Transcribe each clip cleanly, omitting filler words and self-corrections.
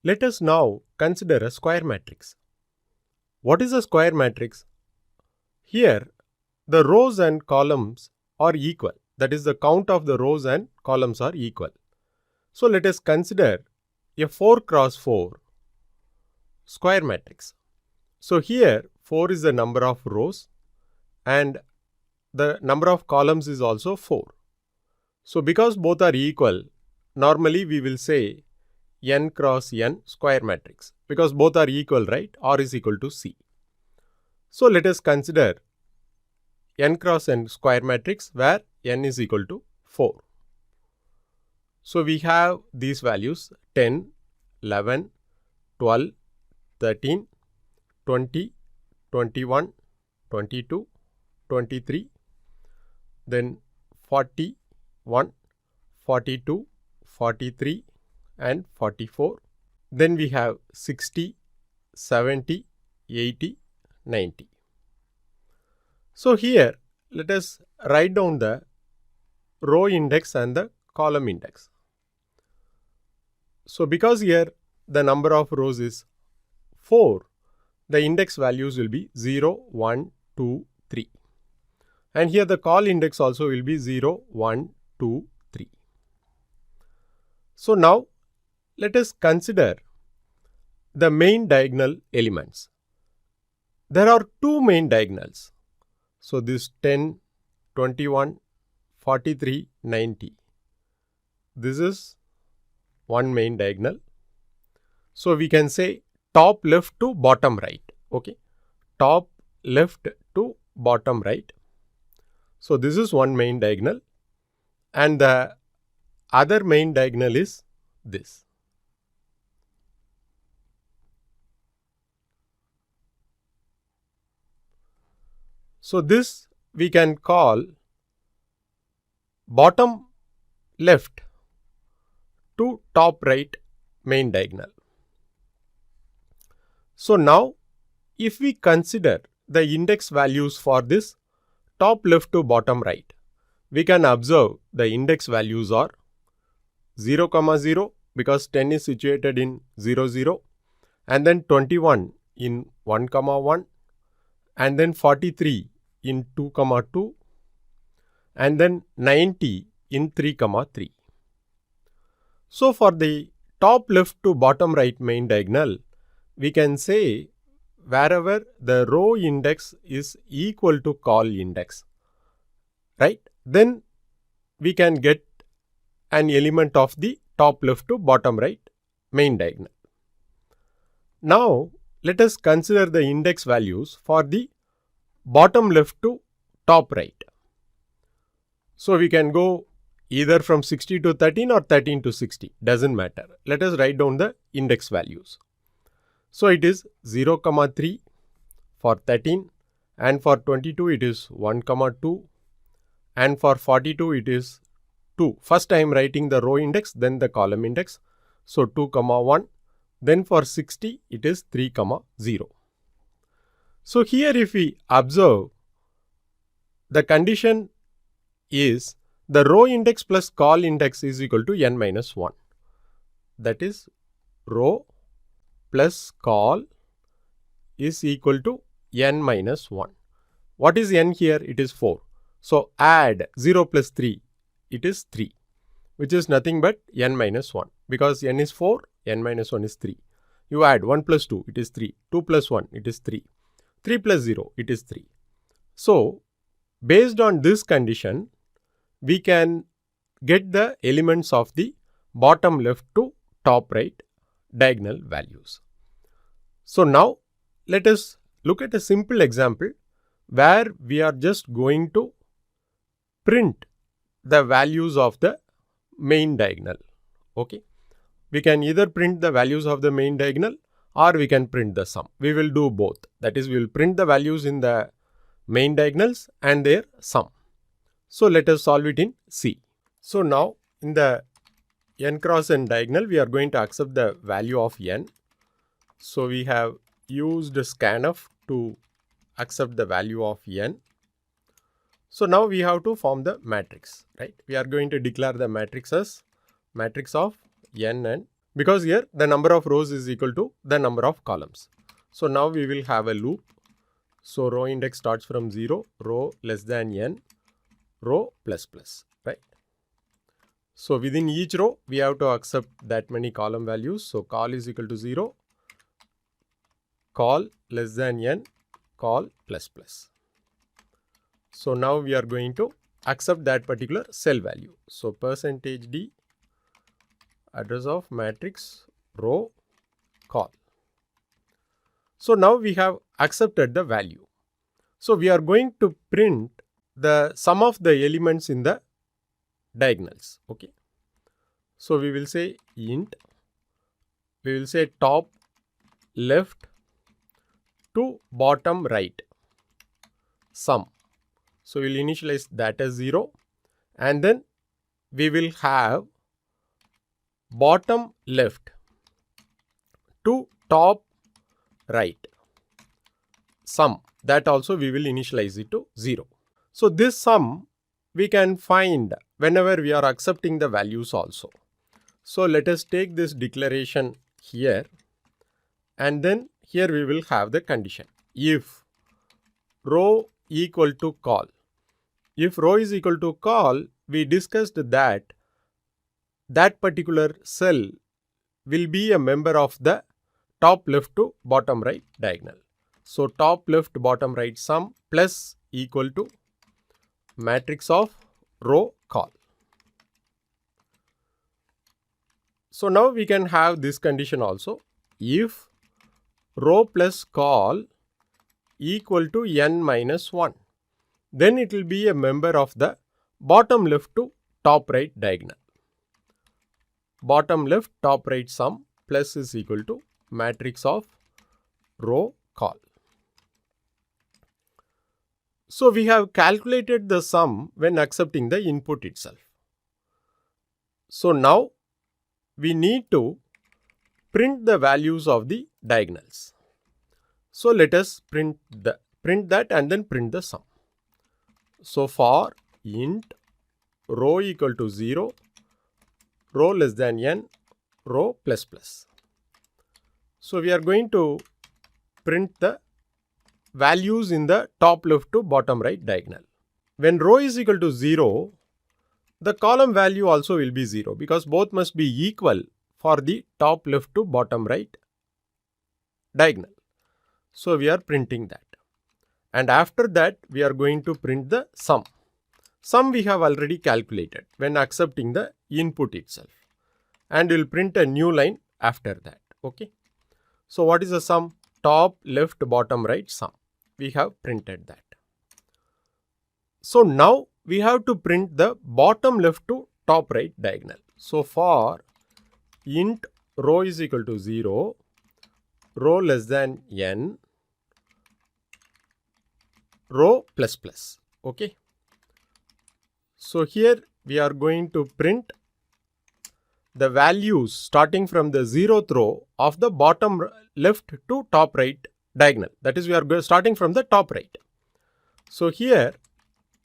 Let us now consider a square matrix. What is a square matrix? Here, the rows and columns are equal. That is, the count of the rows and columns are equal. So, let us consider a 4 cross 4 square matrix. So, here 4 is the number of rows and the number of columns is also 4. So, because both are equal, normally we will say n cross n square matrix, because both are equal, right? R is equal to C. So, let us consider n cross n square matrix where n is equal to 4. So, we have these values 10, 11, 12, 13, 20, 21, 22, 23, then 41, 42, 43 and 44. Then we have 60, 70, 80, 90. So, here let us write down the row index and the column index. So, because here the number of rows is 4, the index values will be 0, 1, 2, 3. And here the col index also will be 0, 1, 2, 3. So, now let us consider the main diagonal elements. There are two main diagonals. So, this 10, 21, 43, 90. This is one main diagonal. So, we can say top left to bottom right. Okay. Top left to bottom right. So, this is one main diagonal and the other main diagonal is this. So, this we can call bottom left to top right main diagonal. So, now if we consider the index values for this top left to bottom right, we can observe the index values are 0, 0 because 10 is situated in 0, 0 and then 21 in 1, 1 and then 43 in 2, 2 and then 90 in 3, 3. So, for the top left to bottom right main diagonal, we can say wherever the row index is equal to col index, right? Then we can get an element of the top left to bottom right main diagonal. Now, let us consider the index values for the bottom left to top right. So, we can go either from 60 to 13 or 13 to 60, doesn't matter. Let us write down the index values. So, it is 0, 3 for 13 and for 22 it is 1, 2 and for 42 it is 2. First I am writing the row index, then the column index. So, 2, 1. Then for 60 it is 3, 0. So, here if we observe, the condition is the row index plus col index is equal to n minus 1. That is, row plus col is equal to n minus 1. What is n here? It is 4. So, add 0 plus 3, it is 3, which is nothing but n minus 1. Because n is 4, n minus 1 is 3. You add 1 plus 2, it is 3. 2 plus 1, it is 3. 3 plus 0, it is 3. So, based on this condition, we can get the elements of the bottom left to top right diagonal values. So, now let us look at a simple example where we are just going to print the values of the main diagonal. Okay. We can either print the values of the main diagonal or we can print the sum. We will do both. That is, we will print the values in the main diagonals and their sum. So, let us solve it in C. So, now in the n cross n diagonal, we are going to accept the value of n. So, we have used scanf to accept the value of n. So, now we have to form the matrix, right? We are going to declare the matrix as matrix of n and because here the number of rows is equal to the number of columns. So now we will have a loop. So row index starts from 0, row less than n, row plus plus, right? So within each row, we have to accept that many column values. So col is equal to 0, col less than n, col plus plus. So now we are going to accept that particular cell value. So percentage %d address of matrix row col. So now we have accepted the value. So we are going to print the sum of the elements in the diagonals. Okay. So we will say int, we will say top left to bottom right sum. So we will initialize that as 0, and then we will have bottom left to top right sum, that also we will initialize it to 0. So this sum we can find whenever we are accepting the values also. So let us take this declaration here, and then here we will have the condition if row equal to col. If row is equal to col, we discussed that that particular cell will be a member of the top left to bottom right diagonal. So top left bottom right sum plus equal to matrix of row col. So now we can have this condition also. If row plus col equal to n minus 1, then it will be a member of the bottom left to top right diagonal. Bottom left top right sum plus is equal to matrix of row col. So we have calculated the sum when accepting the input itself. So now we need to print the values of the diagonals. So let us print that and then print the sum. So for int row equal to 0, row less than n, row plus plus. So we are going to print the values in the top left to bottom right diagonal. When row is equal to 0, the column value also will be 0, because both must be equal for the top left to bottom right diagonal. So we are printing that. And after that, we are going to print the sum. Sum we have already calculated when accepting the input itself. And we will print a new line after that. Okay. So what is the sum? Top left bottom right sum. We have printed that. So now we have to print the bottom left to top right diagonal. So for int row is equal to 0, row less than n, row plus plus. Okay. So here we are going to print the values starting from the 0th row of the bottom left to top right diagonal. That is, we are starting from the top right. So here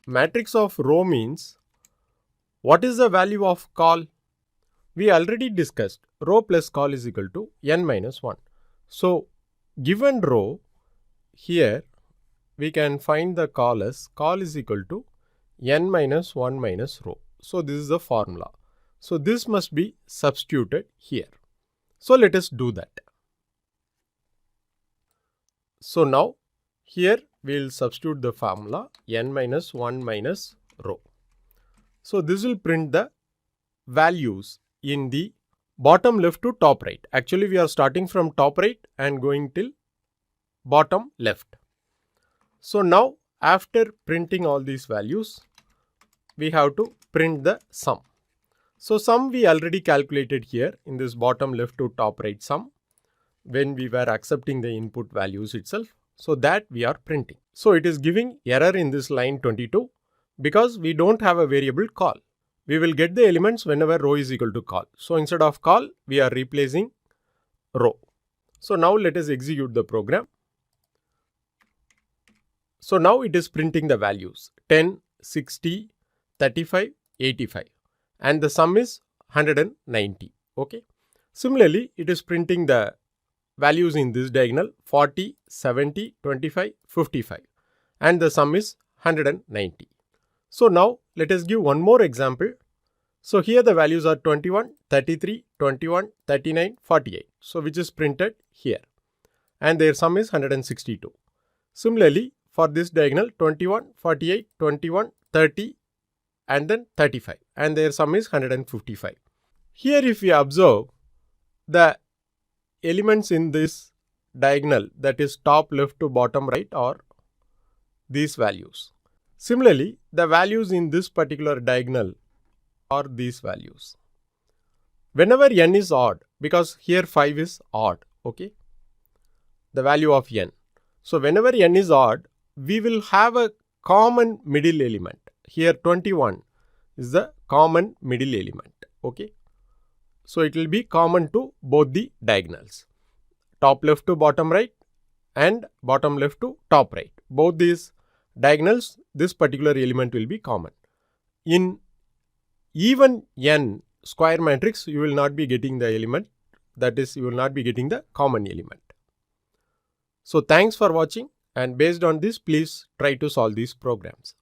matrix of row means what is the value of col? We already discussed row plus col is equal to n minus 1. So given row, here we can find the col as col is equal to n minus 1 minus row. So this is the formula. So this must be substituted here. So let us do that. So now here we will substitute the formula n minus 1 minus row. So this will print the values in the bottom left to top right. Actually we are starting from top right and going till bottom left. So now after printing all these values, we have to print the sum. So sum we already calculated here in this bottom left to top right sum when we were accepting the input values itself. So that we are printing. So it is giving error in this line 22 because we don't have a variable col. We will get the elements whenever row is equal to col. So instead of col, we are replacing row. So now let us execute the program. So now it is printing the values 10, 60, 35, 85 and the sum is 190. Okay. Similarly, it is printing the values in this diagonal 40, 70, 25, 55 and the sum is 190. So now let us give one more example. So here the values are 21, 33, 21, 39, 48. So which is printed here and their sum is 162. Similarly, for this diagonal 21, 48, 21, 30 and then 35 and their sum is 155. Here if we observe the elements in this diagonal, that is top left to bottom right, are these values. Similarly, the values in this particular diagonal are these values. Whenever n is odd, because here 5 is odd, okay, the value of n. So whenever n is odd, we will have a common middle element. Here 21 is the common middle element, okay. So it will be common to both the diagonals, top left to bottom right and bottom left to top right. Both these diagonals, this particular element will be common. In even n square matrix, you will not be getting the element, that is, you will not be getting the common element. So thanks for watching, and based on this, please try to solve these programs.